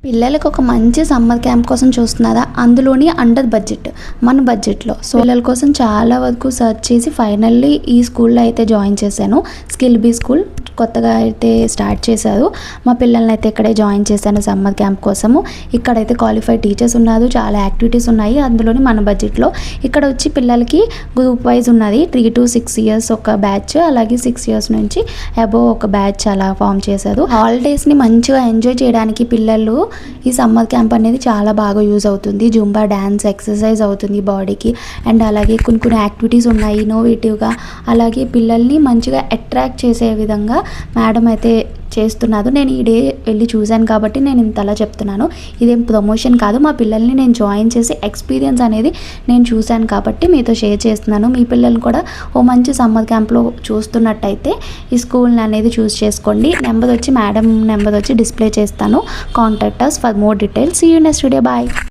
పిల్లలకు ఒక మంచి సమ్మర్ క్యాంప్ కోసం చూస్తున్నారా? అందులోని అండర్ బడ్జెట్, మన బడ్జెట్లో. సో పిల్లల కోసం చాలా వరకు సెర్చ్ చేసి ఫైనల్లీ ఈ స్కూల్లో అయితే జాయిన్ చేశాను. స్కిల్ బీ స్కూల్ కొత్తగా అయితే స్టార్ట్ చేశారు. మా పిల్లల్ని అయితే ఇక్కడే జాయిన్ చేశాను సమ్మర్ క్యాంప్ కోసము. ఇక్కడైతే క్వాలిఫైడ్ టీచర్స్ ఉన్నారు, చాలా యాక్టివిటీస్ ఉన్నాయి. అందులోని మన బడ్జెట్లో ఇక్కడ వచ్చి పిల్లలకి గ్రూప్ వైజ్ ఉన్నది. 3 to 6 years ఒక బ్యాచ్, అలాగే 6 years నుంచి అబోవ్ ఒక బ్యాచ్ అలా ఫామ్ చేశారు. హాలిడేస్ని మంచిగా ఎంజాయ్ చేయడానికి పిల్లలు ఈ సమ్మర్ క్యాంప్ అనేది చాలా బాగా యూజ్ అవుతుంది. జుంబా డ్యాన్స్ ఎక్సర్సైజ్ అవుతుంది బాడీకి. అండ్ అలాగే కొన్ని యాక్టివిటీస్ ఉన్నాయి ఇన్నోవేటివ్గా. అలాగే పిల్లల్ని మంచిగా అట్రాక్ట్ చేసే విధంగా మేడం అయితే చేస్తున్నారు. నేను ఈ డే వెళ్ళి చూశాను కాబట్టి నేను ఇంతలా చెప్తున్నాను. ఇదేం ప్రమోషన్ కాదు, మా పిల్లల్ని నేను జాయిన్ చేసి ఎక్స్పీరియన్స్ అనేది నేను చూశాను కాబట్టి మీతో షేర్ చేస్తున్నాను. మీ పిల్లల్ని కూడా ఓ మంచి సమ్మర్ క్యాంప్లో చూస్తున్నట్టయితే ఈ స్కూల్ని అనేది చూస్ చేసుకోండి. నెంబర్ వచ్చి మేడం నెంబర్ వచ్చి డిస్ప్లే చేస్తాను. Contact us for more details. See you next video. Bye.